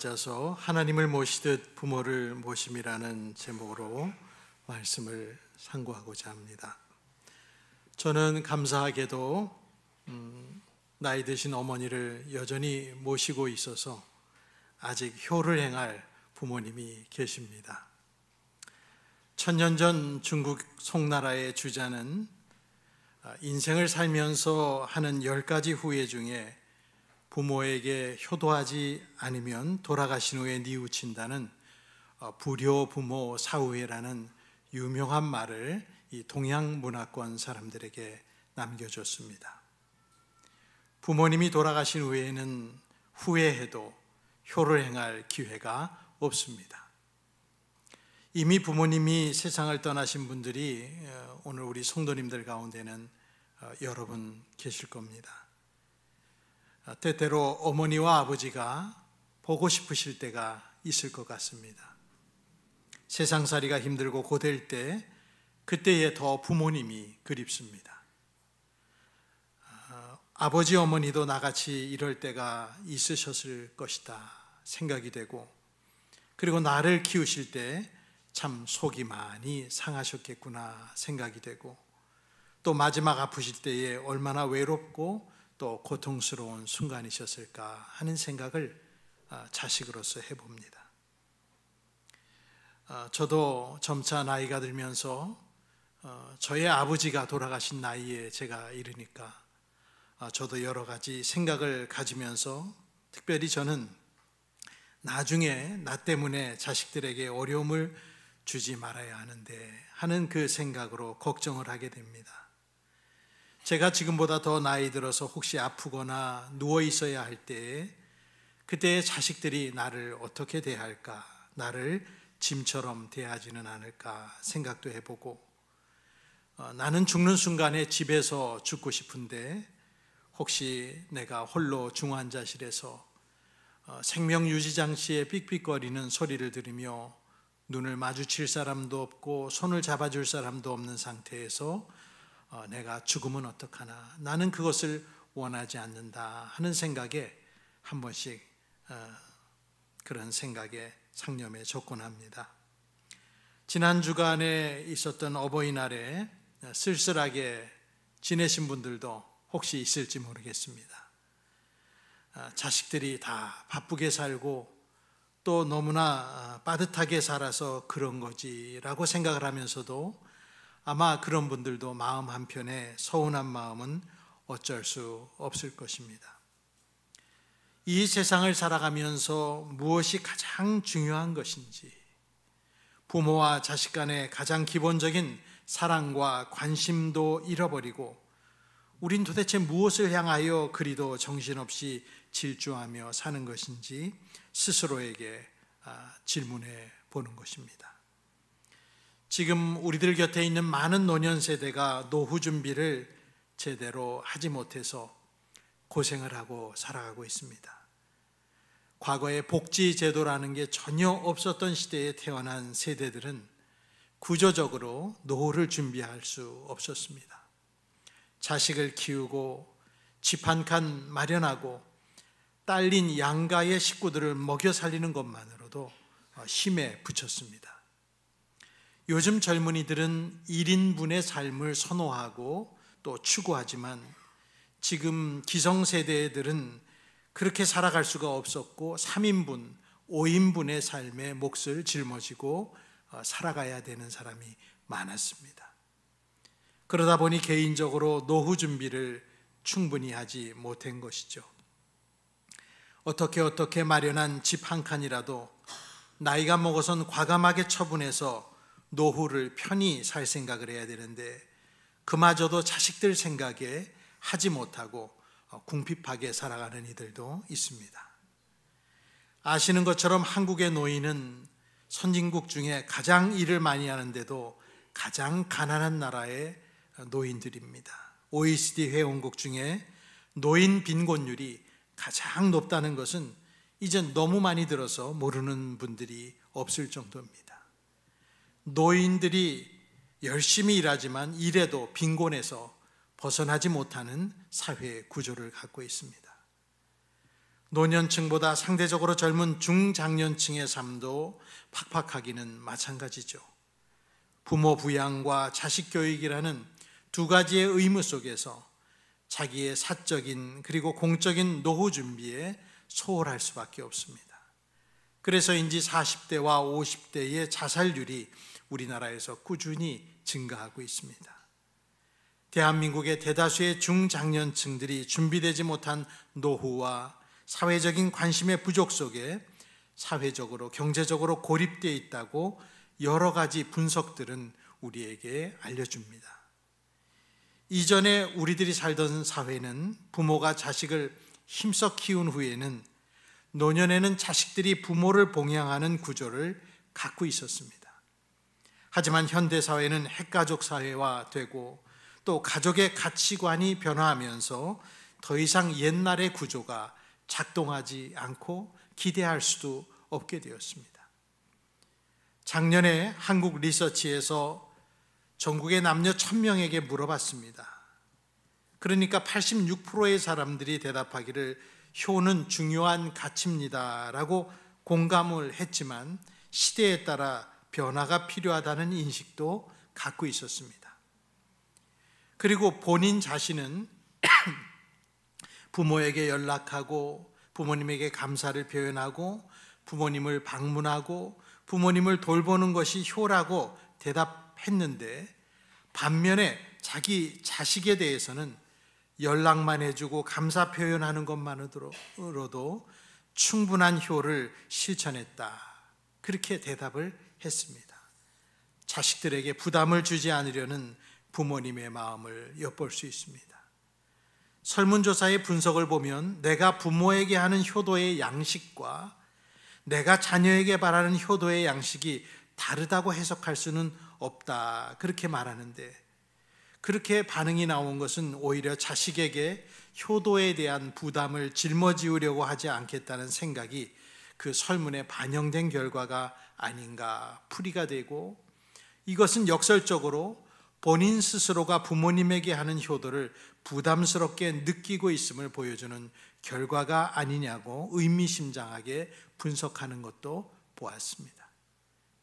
맞아서 하나님을 모시듯 부모를 모심이라는 제목으로 말씀을 상고하고자 합니다. 저는 감사하게도 나이 드신 어머니를 여전히 모시고 있어서 아직 효를 행할 부모님이 계십니다. 천년 전 중국 송나라의 주자는 인생을 살면서 하는 10가지 후회 중에 부모에게 효도하지 않으면 돌아가신 후에 뉘우친다는 불효부모 사후회라는 유명한 말을 이 동양 문화권 사람들에게 남겨줬습니다. 부모님이 돌아가신 후에는 후회해도 효를 행할 기회가 없습니다. 이미 부모님이 세상을 떠나신 분들이 오늘 우리 성도님들 가운데는 여러 분 계실 겁니다. 때때로 어머니와 아버지가 보고 싶으실 때가 있을 것 같습니다. 세상살이가 힘들고 고될 때 그때에 더 부모님이 그립습니다. 아버지 어머니도 나같이 이럴 때가 있으셨을 것이다 생각이 되고, 그리고 나를 키우실 때 참 속이 많이 상하셨겠구나 생각이 되고, 또 마지막 아프실 때에 얼마나 외롭고 또 고통스러운 순간이셨을까 하는 생각을 자식으로서 해봅니다. 저도 점차 나이가 들면서 저의 아버지가 돌아가신 나이에 제가 이르니까 저도 여러 가지 생각을 가지면서, 특별히 저는 나중에 나 때문에 자식들에게 어려움을 주지 말아야 하는데 하는 그 생각으로 걱정을 하게 됩니다. 제가 지금보다 더 나이 들어서 혹시 아프거나 누워 있어야 할 때에 그때 자식들이 나를 어떻게 대할까, 나를 짐처럼 대하지는 않을까 생각도 해보고, 나는 죽는 순간에 집에서 죽고 싶은데 혹시 내가 홀로 중환자실에서 생명유지장치에 삑삑거리는 소리를 들으며 눈을 마주칠 사람도 없고 손을 잡아줄 사람도 없는 상태에서 내가 죽으면 어떡하나, 나는 그것을 원하지 않는다 하는 생각에 한 번씩 그런 생각에 상념에 접근합니다. 지난 주간에 있었던 어버이날에 쓸쓸하게 지내신 분들도 혹시 있을지 모르겠습니다. 자식들이 다 바쁘게 살고 또 너무나 빠듯하게 살아서 그런 거지라고 생각을 하면서도 아마 그런 분들도 마음 한편에 서운한 마음은 어쩔 수 없을 것입니다. 이 세상을 살아가면서 무엇이 가장 중요한 것인지, 부모와 자식 간의 가장 기본적인 사랑과 관심도 잃어버리고 우린 도대체 무엇을 향하여 그리도 정신없이 질주하며 사는 것인지 스스로에게 질문해 보는 것입니다. 지금 우리들 곁에 있는 많은 노년 세대가 노후 준비를 제대로 하지 못해서 고생을 하고 살아가고 있습니다. 과거에 복지 제도라는 게 전혀 없었던 시대에 태어난 세대들은 구조적으로 노후를 준비할 수 없었습니다. 자식을 키우고 집 한 칸 마련하고 딸린 양가의 식구들을 먹여 살리는 것만으로도 힘에 부쳤습니다. 요즘 젊은이들은 1인분의 삶을 선호하고 또 추구하지만 지금 기성세대들은 그렇게 살아갈 수가 없었고 3인분, 5인분의 삶에 몫을 짊어지고 살아가야 되는 사람이 많았습니다. 그러다 보니 개인적으로 노후 준비를 충분히 하지 못한 것이죠. 어떻게 마련한 집 한 칸이라도 나이가 먹어선 과감하게 처분해서 노후를 편히 살 생각을 해야 되는데 그마저도 자식들 생각에 하지 못하고 궁핍하게 살아가는 이들도 있습니다. 아시는 것처럼 한국의 노인은 선진국 중에 가장 일을 많이 하는데도 가장 가난한 나라의 노인들입니다. OECD 회원국 중에 노인 빈곤율이 가장 높다는 것은 이제 너무 많이 들어서 모르는 분들이 없을 정도입니다. 노인들이 열심히 일하지만 일해도 빈곤에서 벗어나지 못하는 사회 구조를 갖고 있습니다. 노년층보다 상대적으로 젊은 중장년층의 삶도 팍팍하기는 마찬가지죠. 부모 부양과 자식 교육이라는 두 가지의 의무 속에서 자기의 사적인 그리고 공적인 노후 준비에 소홀할 수밖에 없습니다. 그래서인지 40대와 50대의 자살률이 우리나라에서 꾸준히 증가하고 있습니다. 대한민국의 대다수의 중장년층들이 준비되지 못한 노후와 사회적인 관심의 부족 속에 사회적으로 경제적으로 고립되어 있다고 여러 가지 분석들은 우리에게 알려줍니다. 이전에 우리들이 살던 사회는 부모가 자식을 힘써 키운 후에는 노년에는 자식들이 부모를 봉양하는 구조를 갖고 있었습니다. 하지만 현대사회는 핵가족 사회화 되고 또 가족의 가치관이 변화하면서 더 이상 옛날의 구조가 작동하지 않고 기대할 수도 없게 되었습니다. 작년에 한국 리서치에서 전국의 남녀 1000명에게 물어봤습니다. 그러니까 86%의 사람들이 대답하기를 효는 중요한 가치입니다 라고 공감을 했지만 시대에 따라 변화가 필요하다는 인식도 갖고 있었습니다. 그리고 본인 자신은 부모에게 연락하고 부모님에게 감사를 표현하고 부모님을 방문하고 부모님을 돌보는 것이 효라고 대답했는데 반면에 자기 자식에 대해서는 연락만 해주고 감사 표현하는 것만으로도 충분한 효를 실천했다. 그렇게 대답을 했습니다. 자식들에게 부담을 주지 않으려는 부모님의 마음을 엿볼 수 있습니다. 설문조사의 분석을 보면 내가 부모에게 하는 효도의 양식과 내가 자녀에게 바라는 효도의 양식이 다르다고 해석할 수는 없다. 그렇게 말하는데 그렇게 반응이 나온 것은 오히려 자식에게 효도에 대한 부담을 짊어지우려고 하지 않겠다는 생각이 그 설문에 반영된 결과가 아닌가 풀이가 되고 이것은 역설적으로 본인 스스로가 부모님에게 하는 효도를 부담스럽게 느끼고 있음을 보여주는 결과가 아니냐고 의미심장하게 분석하는 것도 보았습니다.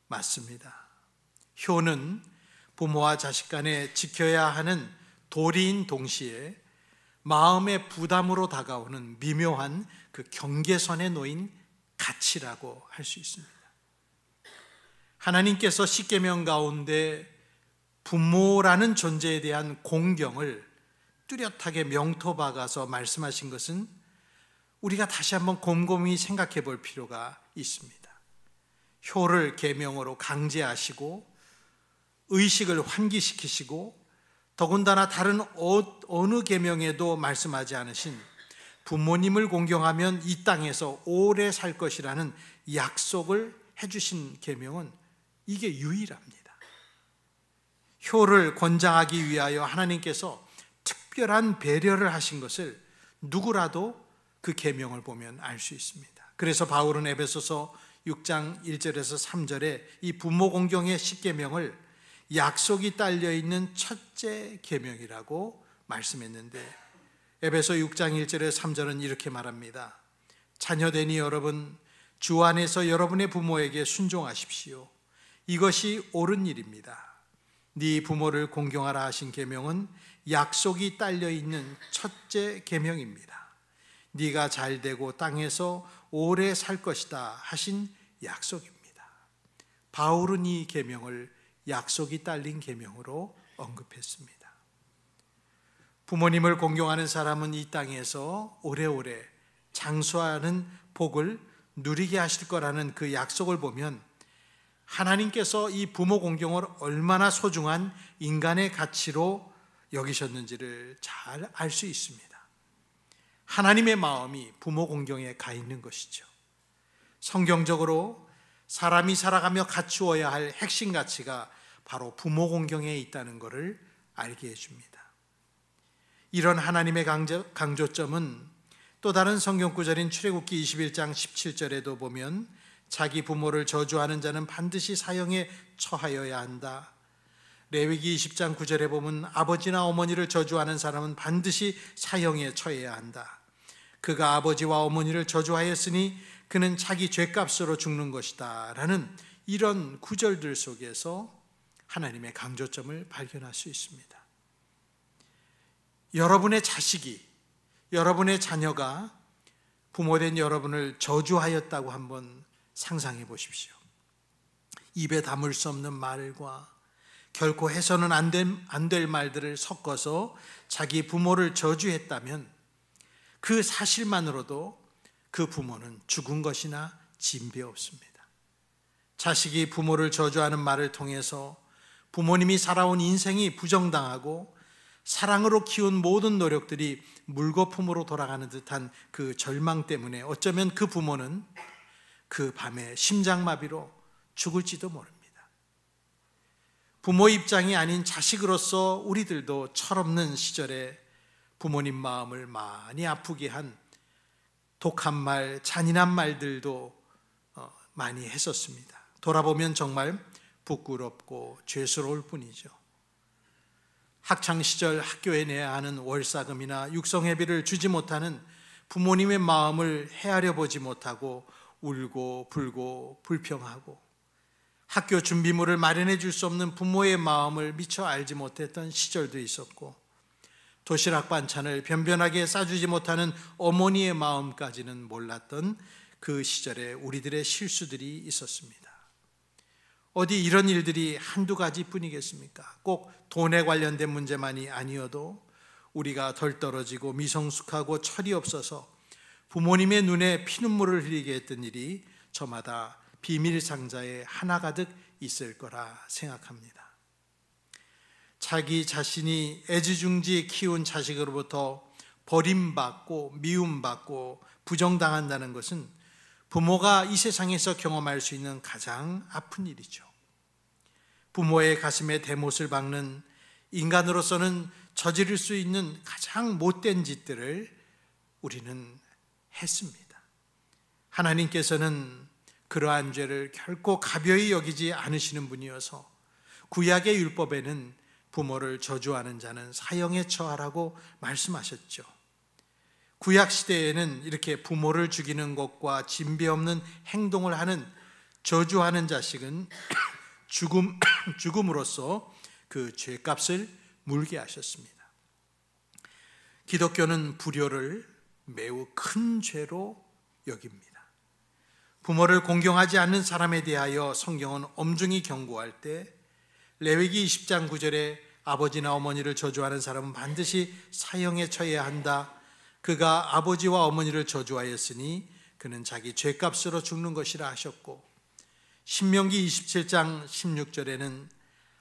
맞습니다. 효는 부모와 자식 간에 지켜야 하는 도리인 동시에 마음의 부담으로 다가오는 미묘한 그 경계선에 놓인 가치라고 할 수 있습니다. 하나님께서 십계명 가운데 부모라는 존재에 대한 공경을 뚜렷하게 명토박아서 말씀하신 것은 우리가 다시 한번 곰곰이 생각해 볼 필요가 있습니다. 효를 계명으로 강제하시고 의식을 환기시키시고 더군다나 다른 어느 계명에도 말씀하지 않으신 부모님을 공경하면 이 땅에서 오래 살 것이라는 약속을 해주신 계명은 이게 유일합니다. 효를 권장하기 위하여 하나님께서 특별한 배려를 하신 것을 누구라도 그 계명을 보면 알 수 있습니다. 그래서 바울은 에베소서 6장 1절에서 3절에 이 부모 공경의 십계명을 약속이 딸려 있는 첫째 계명이라고 말씀했는데 에베소 6장 1절에서 3절은 이렇게 말합니다. 자녀되니 여러분 주 안에서 여러분의 부모에게 순종하십시오. 이것이 옳은 일입니다. 네 부모를 공경하라 하신 계명은 약속이 딸려 있는 첫째 계명입니다. 네가 잘되고 땅에서 오래 살 것이다 하신 약속입니다. 바울은 이 계명을 약속이 딸린 계명으로 언급했습니다. 부모님을 공경하는 사람은 이 땅에서 오래오래 장수하는 복을 누리게 하실 거라는 그 약속을 보면 하나님께서 이 부모 공경을 얼마나 소중한 인간의 가치로 여기셨는지를 잘 알 수 있습니다. 하나님의 마음이 부모 공경에 가 있는 것이죠. 성경적으로 사람이 살아가며 갖추어야 할 핵심 가치가 바로 부모 공경에 있다는 것을 알게 해줍니다. 이런 하나님의 강조점은 또 다른 성경 구절인 출애굽기 21장 17절에도 보면 자기 부모를 저주하는 자는 반드시 사형에 처하여야 한다. 레위기 20장 9절에 보면 아버지나 어머니를 저주하는 사람은 반드시 사형에 처해야 한다. 그가 아버지와 어머니를 저주하였으니 그는 자기 죄값으로 죽는 것이다 라는 이런 구절들 속에서 하나님의 강조점을 발견할 수 있습니다. 여러분의 자식이, 여러분의 자녀가 부모된 여러분을 저주하였다고 한번 상상해 보십시오. 입에 담을 수 없는 말과 결코 해서는 안 될 말들을 섞어서 자기 부모를 저주했다면 그 사실만으로도 그 부모는 죽은 것이나 진배 없습니다. 자식이 부모를 저주하는 말을 통해서 부모님이 살아온 인생이 부정당하고 사랑으로 키운 모든 노력들이 물거품으로 돌아가는 듯한 그 절망 때문에 어쩌면 그 부모는 그 밤에 심장마비로 죽을지도 모릅니다. 부모 입장이 아닌 자식으로서 우리들도 철없는 시절에 부모님 마음을 많이 아프게 한 독한 말, 잔인한 말들도 많이 했었습니다. 돌아보면 정말 부끄럽고 죄스러울 뿐이죠. 학창시절 학교에 내야 하는 월사금이나 육성회비를 주지 못하는 부모님의 마음을 헤아려 보지 못하고 울고 불고 불평하고 학교 준비물을 마련해 줄 수 없는 부모의 마음을 미처 알지 못했던 시절도 있었고, 도시락 반찬을 변변하게 싸주지 못하는 어머니의 마음까지는 몰랐던 그 시절에 우리들의 실수들이 있었습니다. 어디 이런 일들이 한두 가지 뿐이겠습니까? 꼭 돈에 관련된 문제만이 아니어도 우리가 덜 떨어지고 미성숙하고 철이 없어서 부모님의 눈에 피눈물을 흘리게 했던 일이 저마다 비밀 상자에 하나 가득 있을 거라 생각합니다. 자기 자신이 애지중지 키운 자식으로부터 버림받고 미움받고 부정당한다는 것은 부모가 이 세상에서 경험할 수 있는 가장 아픈 일이죠. 부모의 가슴에 대못을 박는, 인간으로서는 저지를 수 있는 가장 못된 짓들을 우리는 했습니다. 하나님께서는 그러한 죄를 결코 가벼이 여기지 않으시는 분이어서 구약의 율법에는 부모를 저주하는 자는 사형에 처하라고 말씀하셨죠. 구약 시대에는 이렇게 부모를 죽이는 것과 진배 없는 행동을 하는, 저주하는 자식은 죽음으로써 그 죄값을 물게 하셨습니다. 기독교는 불효를 매우 큰 죄로 여깁니다. 부모를 공경하지 않는 사람에 대하여 성경은 엄중히 경고할 때 레위기 20장 9절에 아버지나 어머니를 저주하는 사람은 반드시 사형에 처해야 한다. 그가 아버지와 어머니를 저주하였으니 그는 자기 죄값으로 죽는 것이라 하셨고, 신명기 27장 16절에는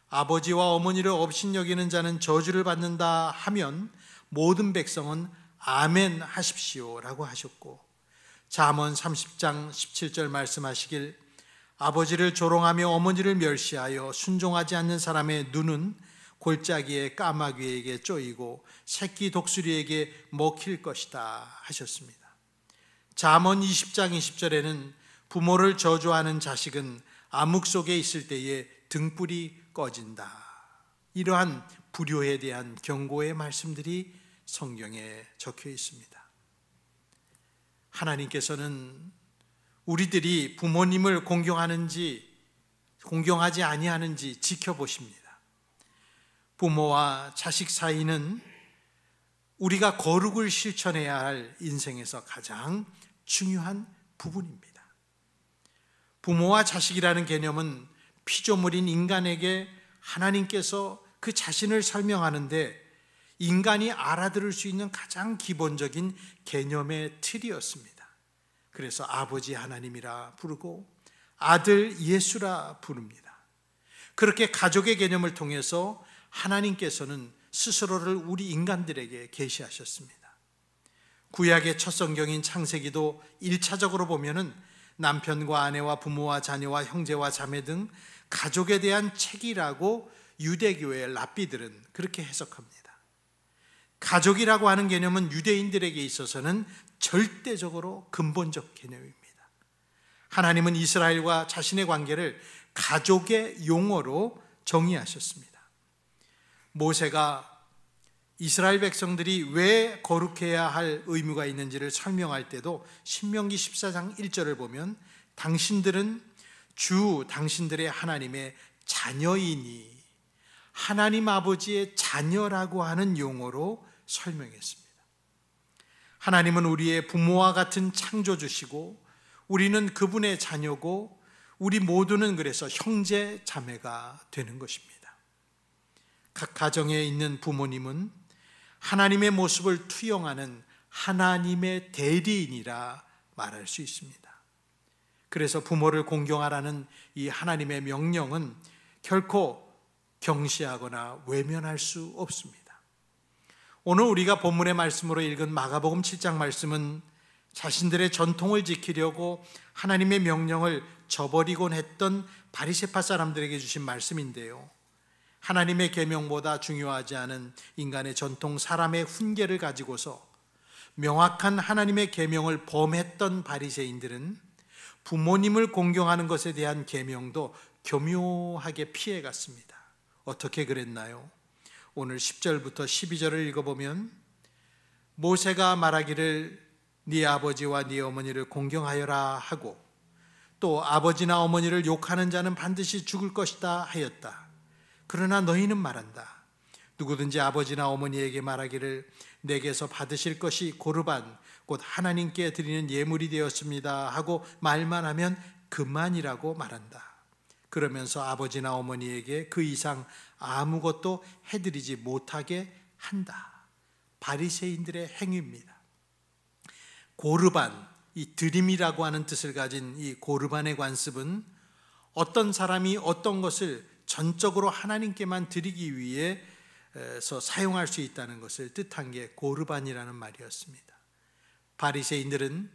아버지와 어머니를 업신여기는 자는 저주를 받는다 하면 모든 백성은 아멘 하십시오 라고 하셨고, 잠언 30장 17절 말씀하시길 아버지를 조롱하며 어머니를 멸시하여 순종하지 않는 사람의 눈은 골짜기의 까마귀에게 쪼이고 새끼 독수리에게 먹힐 것이다 하셨습니다. 잠언 20장 20절에는 부모를 저주하는 자식은 암흑 속에 있을 때에 등불이 꺼진다. 이러한 불효에 대한 경고의 말씀들이 성경에 적혀 있습니다. 하나님께서는 우리들이 부모님을 공경하는지 공경하지 아니하는지 지켜보십니다. 부모와 자식 사이는 우리가 거룩을 실천해야 할 인생에서 가장 중요한 부분입니다. 부모와 자식이라는 개념은 피조물인 인간에게 하나님께서 그 자신을 설명하는데 인간이 알아들을 수 있는 가장 기본적인 개념의 틀이었습니다. 그래서 아버지 하나님이라 부르고 아들 예수라 부릅니다. 그렇게 가족의 개념을 통해서 하나님께서는 스스로를 우리 인간들에게 계시하셨습니다. 구약의 첫 성경인 창세기도 1차적으로 보면은 남편과 아내와 부모와 자녀와 형제와 자매 등 가족에 대한 책이라고 유대교의 랍비들은 그렇게 해석합니다. 가족이라고 하는 개념은 유대인들에게 있어서는 절대적으로 근본적 개념입니다. 하나님은 이스라엘과 자신의 관계를 가족의 용어로 정의하셨습니다. 모세가 이스라엘 백성들이 왜 거룩해야 할 의무가 있는지를 설명할 때도 신명기 14장 1절을 보면 당신들은 주 당신들의 하나님의 자녀이니, 하나님 아버지의 자녀라고 하는 용어로 설명했습니다. 하나님은 우리의 부모와 같은 창조주시고 우리는 그분의 자녀고 우리 모두는 그래서 형제 자매가 되는 것입니다. 각 가정에 있는 부모님은 하나님의 모습을 투영하는 하나님의 대리인이라 말할 수 있습니다. 그래서 부모를 공경하라는 이 하나님의 명령은 결코 경시하거나 외면할 수 없습니다. 오늘 우리가 본문의 말씀으로 읽은 마가복음 7장 말씀은 자신들의 전통을 지키려고 하나님의 명령을 저버리곤 했던 바리새파 사람들에게 주신 말씀인데요, 하나님의 계명보다 중요하지 않은 인간의 전통, 사람의 훈계를 가지고서 명확한 하나님의 계명을 범했던 바리새인들은 부모님을 공경하는 것에 대한 계명도 교묘하게 피해갔습니다. 어떻게 그랬나요? 오늘 10절부터 12절을 읽어보면 모세가 말하기를 네 아버지와 네 어머니를 공경하여라 하고 또 아버지나 어머니를 욕하는 자는 반드시 죽을 것이다 하였다. 그러나 너희는 말한다. 누구든지 아버지나 어머니에게 말하기를 내게서 받으실 것이 고르반 곧 하나님께 드리는 예물이 되었습니다 하고 말만 하면 그만이라고 말한다. 그러면서 아버지나 어머니에게 그 이상 아무것도 해드리지 못하게 한다. 바리새인들의 행위입니다. 고르반, 이 드림이라고 하는 뜻을 가진 이 고르반의 관습은 어떤 사람이 어떤 것을 전적으로 하나님께만 드리기 위해서 사용할 수 있다는 것을 뜻한 게 고르반이라는 말이었습니다. 바리새인들은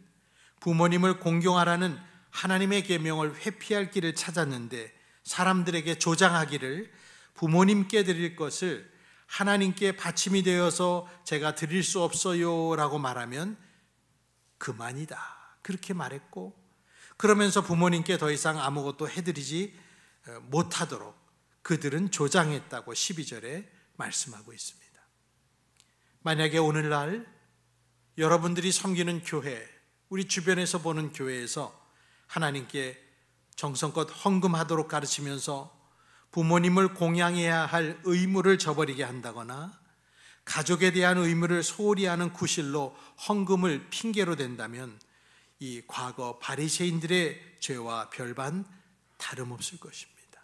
부모님을 공경하라는 하나님의 계명을 회피할 길을 찾았는데 사람들에게 조장하기를 부모님께 드릴 것을 하나님께 받침이 되어서 제가 드릴 수 없어요 라고 말하면 그만이다, 그렇게 말했고, 그러면서 부모님께 더 이상 아무것도 해드리지 못하도록 그들은 조장했다고 12절에 말씀하고 있습니다. 만약에 오늘날 여러분들이 섬기는 교회, 우리 주변에서 보는 교회에서 하나님께 정성껏 헌금하도록 가르치면서 부모님을 공양해야 할 의무를 저버리게 한다거나 가족에 대한 의무를 소홀히 하는 구실로 헌금을 핑계로 댄다면 이 과거 바리새인들의 죄와 별반 다름없을 것입니다.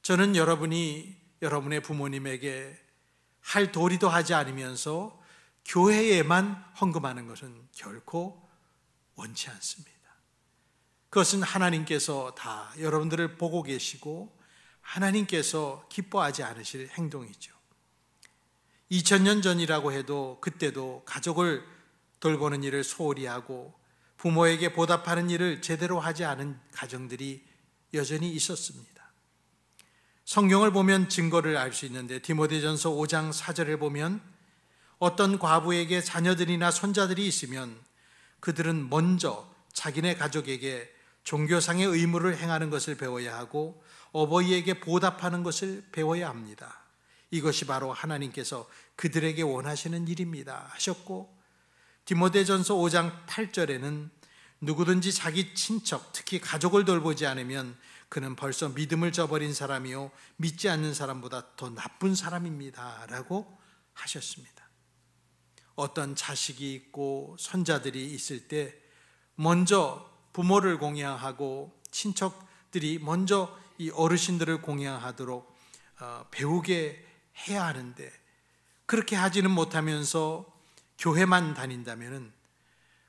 저는 여러분이 여러분의 부모님에게 할 도리도 하지 않으면서 교회에만 헌금하는 것은 결코 원치 않습니다. 그것은 하나님께서 다 여러분들을 보고 계시고 하나님께서 기뻐하지 않으실 행동이죠. 2000년 전이라고 해도 그때도 가족을 돌보는 일을 소홀히 하고 부모에게 보답하는 일을 제대로 하지 않은 가정들이 여전히 있었습니다. 성경을 보면 증거를 알 수 있는데 디모데전서 5장 4절을 보면 어떤 과부에게 자녀들이나 손자들이 있으면 그들은 먼저 자기네 가족에게 종교상의 의무를 행하는 것을 배워야 하고 어버이에게 보답하는 것을 배워야 합니다. 이것이 바로 하나님께서 그들에게 원하시는 일입니다 하셨고, 디모데전서 5장 8절에는 누구든지 자기 친척, 특히 가족을 돌보지 않으면 그는 벌써 믿음을 저버린 사람이요 믿지 않는 사람보다 더 나쁜 사람입니다 라고 하셨습니다. 어떤 자식이 있고 손자들이 있을 때 먼저 부모를 공양하고 친척들이 먼저 이 어르신들을 공양하도록 배우게 해야 하는데, 그렇게 하지는 못하면서 교회만 다닌다면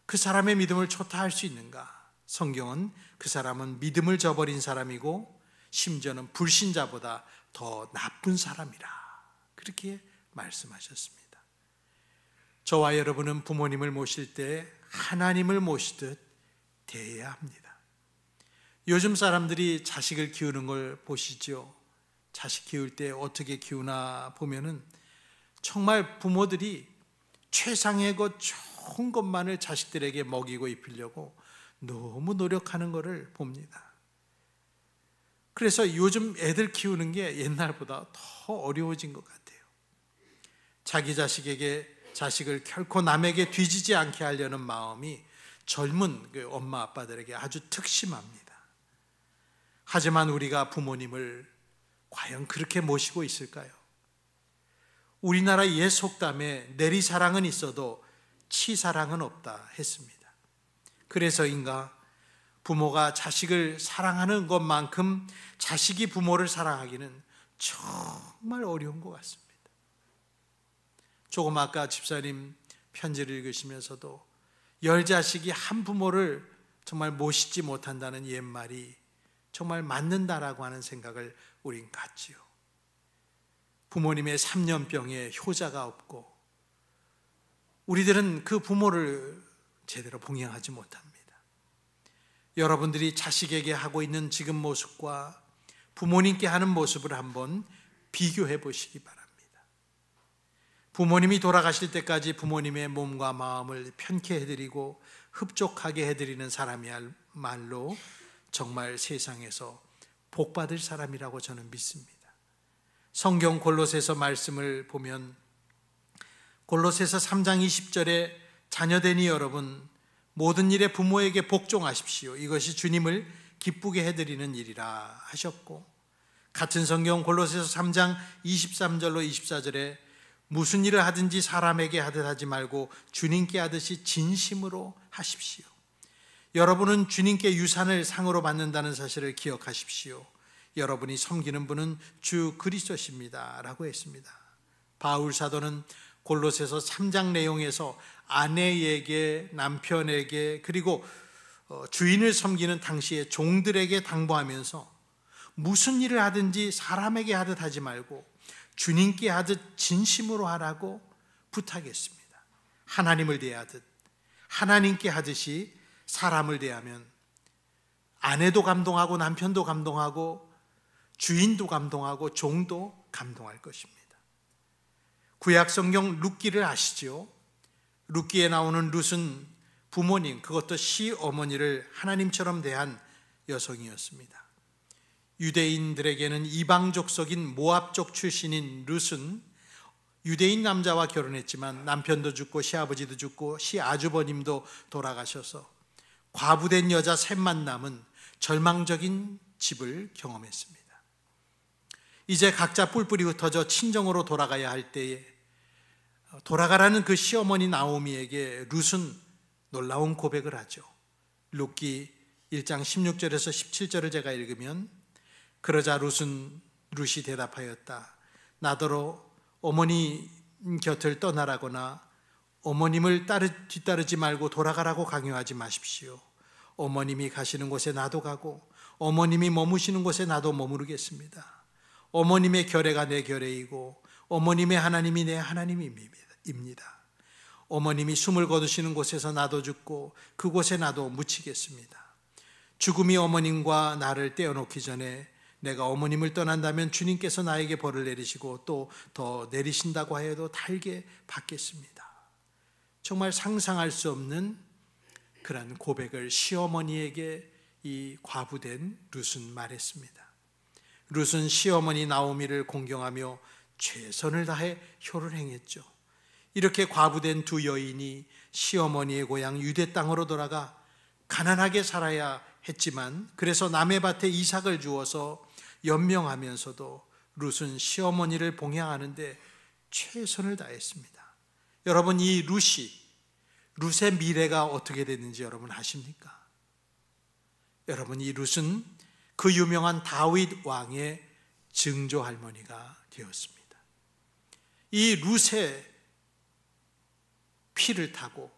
그 사람의 믿음을 초타할 수 있는가? 성경은 그 사람은 믿음을 저버린 사람이고 심지어는 불신자보다 더 나쁜 사람이라 그렇게 말씀하셨습니다. 저와 여러분은 부모님을 모실 때 하나님을 모시듯 대해야 합니다. 요즘 사람들이 자식을 키우는 걸 보시죠. 자식 키울 때 어떻게 키우나 보면은 정말 부모들이 최상의 것, 좋은 것만을 자식들에게 먹이고 입히려고 너무 노력하는 것을 봅니다. 그래서 요즘 애들 키우는 게 옛날보다 더 어려워진 것 같아요. 자기 자식을 결코 남에게 뒤지지 않게 하려는 마음이 젊은 그 엄마 아빠들에게 아주 특심합니다. 하지만 우리가 부모님을 과연 그렇게 모시고 있을까요? 우리나라 옛 속담에 내리사랑은 있어도 치사랑은 없다 했습니다. 그래서인가 부모가 자식을 사랑하는 것만큼 자식이 부모를 사랑하기는 정말 어려운 것 같습니다. 조금 아까 집사님 편지를 읽으시면서도 10자식이 한 부모를 정말 모시지 못한다는 옛말이 정말 맞는다라고 하는 생각을 우린 갖지요. 부모님의 3년병에 효자가 없고 우리들은 그 부모를 제대로 봉양하지 못합니다. 여러분들이 자식에게 하고 있는 지금 모습과 부모님께 하는 모습을 한번 비교해 보시기 바랍니다. 부모님이 돌아가실 때까지 부모님의 몸과 마음을 편케 해드리고 흡족하게 해드리는 사람이야말로 정말 세상에서 복받을 사람이라고 저는 믿습니다. 성경 골로새서 말씀을 보면 골로새서 3장 20절에 자녀되니 여러분 모든 일에 부모에게 복종하십시오. 이것이 주님을 기쁘게 해드리는 일이라 하셨고, 같은 성경 골로새서 3장 23절로 24절에 무슨 일을 하든지 사람에게 하듯 하지 말고 주님께 하듯이 진심으로 하십시오. 여러분은 주님께 유산을 상으로 받는다는 사실을 기억하십시오. 여러분이 섬기는 분은 주 그리스도십니다 라고 했습니다. 바울 사도는 골로새서 3장 내용에서 아내에게, 남편에게, 그리고 주인을 섬기는 당시의 종들에게 당부하면서 무슨 일을 하든지 사람에게 하듯 하지 말고 주님께 하듯 진심으로 하라고 부탁했습니다. 하나님을 대하듯 하나님께 하듯이 사람을 대하면 아내도 감동하고 남편도 감동하고 주인도 감동하고 종도 감동할 것입니다. 구약성경 룻기를 아시죠? 룻기에 나오는 룻은 부모님, 그것도 시어머니를 하나님처럼 대한 여성이었습니다. 유대인들에게는 이방 족속인 모압족 출신인 룻은 유대인 남자와 결혼했지만 남편도 죽고 시아버지도 죽고 시아주버님도 돌아가셔서 과부된 여자 셋만 남은 절망적인 집을 경험했습니다. 이제 각자 뿔뿔이 흩어져 친정으로 돌아가야 할 때에 돌아가라는 그 시어머니 나오미에게 룻은 놀라운 고백을 하죠. 룻기 1장 16절에서 17절을 제가 읽으면, 그러자 룻이 대답하였다. 나더러 어머니 곁을 떠나라거나 어머님을 뒤따르지 말고 돌아가라고 강요하지 마십시오. 어머님이 가시는 곳에 나도 가고 어머님이 머무시는 곳에 나도 머무르겠습니다. 어머님의 결례가 내 결례이고 어머님의 하나님이 내 하나님입니다. 어머님이 숨을 거두시는 곳에서 나도 죽고 그곳에 나도 묻히겠습니다. 죽음이 어머님과 나를 떼어놓기 전에 내가 어머님을 떠난다면 주님께서 나에게 벌을 내리시고 또 더 내리신다고 하여도 달게 받겠습니다. 정말 상상할 수 없는 그런 고백을 시어머니에게 이 과부된 룻은 말했습니다. 룻은 시어머니 나오미를 공경하며 최선을 다해 효를 행했죠. 이렇게 과부된 두 여인이 시어머니의 고향 유대 땅으로 돌아가 가난하게 살아야 했지만, 그래서 남의 밭에 이삭을 주어서 연명하면서도 룻은 시어머니를 봉양하는데 최선을 다했습니다. 여러분, 이 룻의 미래가 어떻게 됐는지 여러분 아십니까? 여러분, 이 룻은 그 유명한 다윗 왕의 증조 할머니가 되었습니다. 이 룻의 피를 타고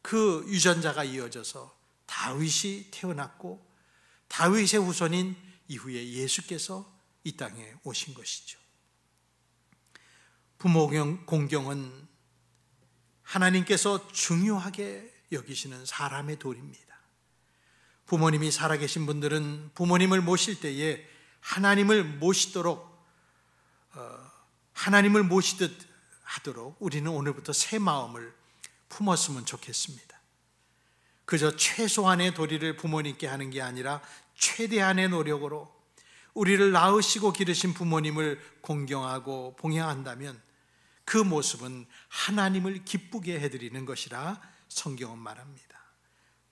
그 유전자가 이어져서 다윗이 태어났고 다윗의 후손인 이후에 예수께서 이 땅에 오신 것이죠. 부모 공경은 하나님께서 중요하게 여기시는 사람의 도리입니다. 부모님이 살아계신 분들은 부모님을 모실 때에 하나님을 모시듯 하도록 우리는 오늘부터 새 마음을 품었으면 좋겠습니다. 그저 최소한의 도리를 부모님께 하는 게 아니라 최대한의 노력으로 우리를 낳으시고 기르신 부모님을 공경하고 봉양한다면 그 모습은 하나님을 기쁘게 해드리는 것이라 성경은 말합니다.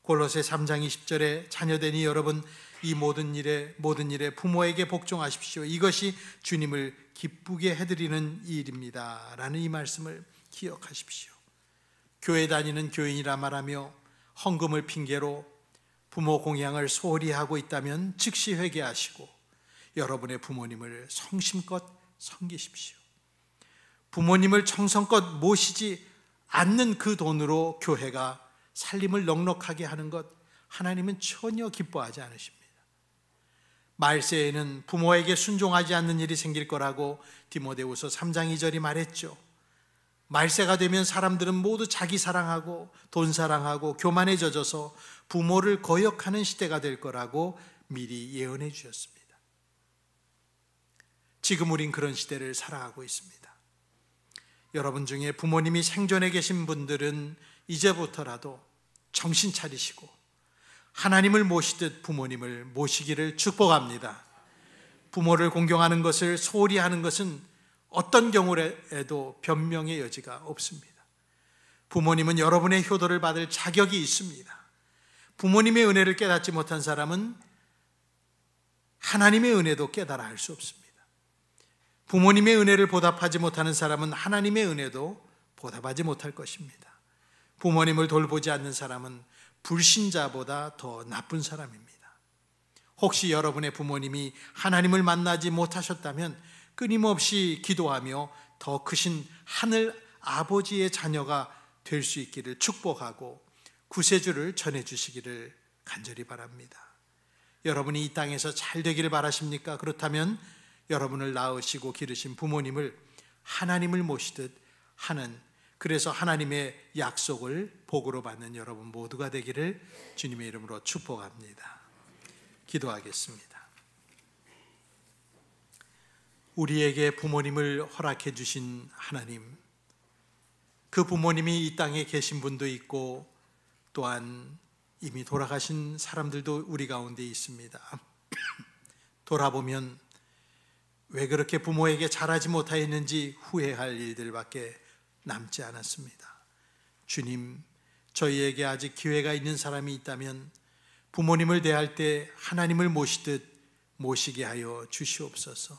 골로새 3장 20절에 자녀되니 여러분 이 모든 일에 부모에게 복종하십시오. 이것이 주님을 기쁘게 해드리는 일입니다 라는 이 말씀을 기억하십시오. 교회 다니는 교인이라 말하며 헌금을 핑계로 부모 공양을 소홀히 하고 있다면 즉시 회개하시고 여러분의 부모님을 성심껏 섬기십시오. 부모님을 정성껏 모시지 않는 그 돈으로 교회가 살림을 넉넉하게 하는 것, 하나님은 전혀 기뻐하지 않으십니다. 말세에는 부모에게 순종하지 않는 일이 생길 거라고 디모데후서 3장 2절이 말했죠. 말세가 되면 사람들은 모두 자기 사랑하고 돈 사랑하고 교만에 젖어서 부모를 거역하는 시대가 될 거라고 미리 예언해 주셨습니다. 지금 우린 그런 시대를 살아가고 있습니다. 여러분 중에 부모님이 생존해 계신 분들은 이제부터라도 정신 차리시고 하나님을 모시듯 부모님을 모시기를 축복합니다. 부모를 공경하는 것을 소홀히 하는 것은 어떤 경우에도 변명의 여지가 없습니다. 부모님은 여러분의 효도를 받을 자격이 있습니다. 부모님의 은혜를 깨닫지 못한 사람은 하나님의 은혜도 깨달아 알 수 없습니다. 부모님의 은혜를 보답하지 못하는 사람은 하나님의 은혜도 보답하지 못할 것입니다. 부모님을 돌보지 않는 사람은 불신자보다 더 나쁜 사람입니다. 혹시 여러분의 부모님이 하나님을 만나지 못하셨다면 끊임없이 기도하며 더 크신 하늘 아버지의 자녀가 될 수 있기를 축복하고 구세주를 전해주시기를 간절히 바랍니다. 여러분이 이 땅에서 잘 되기를 바라십니까? 그렇다면 여러분을 낳으시고 기르신 부모님을 하나님을 모시듯 하는, 그래서 하나님의 약속을 복으로 받는 여러분 모두가 되기를 주님의 이름으로 축복합니다. 기도하겠습니다. 우리에게 부모님을 허락해 주신 하나님, 그 부모님이 이 땅에 계신 분도 있고 또한 이미 돌아가신 사람들도 우리 가운데 있습니다. 돌아보면 왜 그렇게 부모에게 잘하지 못하였는지 후회할 일들밖에 남지 않았습니다. 주님, 저희에게 아직 기회가 있는 사람이 있다면 부모님을 대할 때 하나님을 모시듯 모시게 하여 주시옵소서.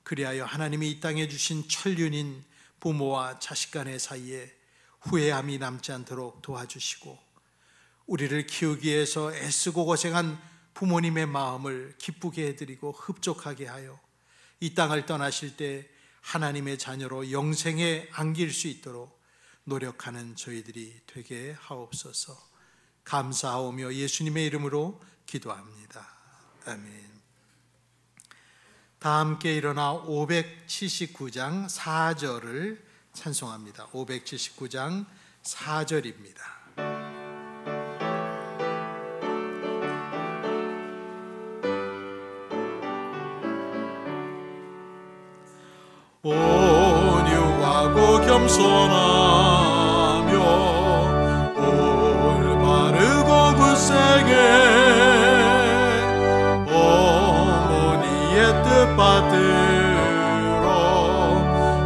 그리하여 하나님이 이 땅에 주신 천륜인 부모와 자식 간의 사이에 후회함이 남지 않도록 도와주시고, 우리를 키우기 위해서 애쓰고 고생한 부모님의 마음을 기쁘게 해드리고 흡족하게 하여 이 땅을 떠나실 때 하나님의 자녀로 영생에 안길 수 있도록 노력하는 저희들이 되게 하옵소서. 감사하오며 예수님의 이름으로 기도합니다. 아멘. 다 함께 일어나 579장 4절을 찬송합니다. 579장 4절입니다. 온유하고 겸손하며 올바르고 굳세게 어머니의 뜻 받들어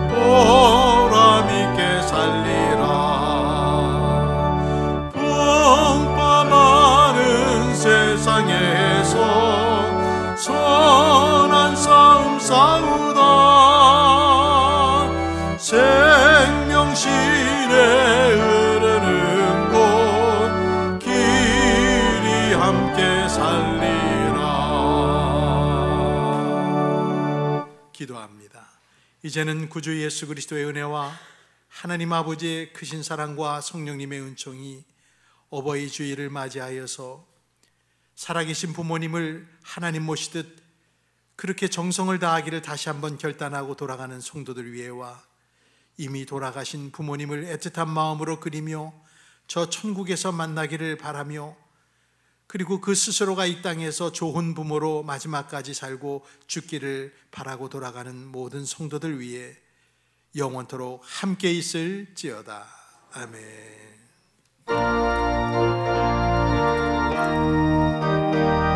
보람있게 살리라. 풍파많은 세상에서 선한 싸움 싸우다 생명신에 흐르는 곳 길이 함께 살리라. 기도합니다. 이제는 구주 예수 그리스도의 은혜와 하나님 아버지의 크신 사랑과 성령님의 은총이 어버이 주일을 맞이하여서 살아계신 부모님을 하나님 모시듯 그렇게 정성을 다하기를 다시 한번 결단하고 돌아가는 성도들 위에와 이미 돌아가신 부모님을 애틋한 마음으로 그리며 저 천국에서 만나기를 바라며, 그리고 그 스스로가 이 땅에서 좋은 부모로 마지막까지 살고 죽기를 바라고 돌아가는 모든 성도들 위해 영원토록 함께 있을지어다. 아멘.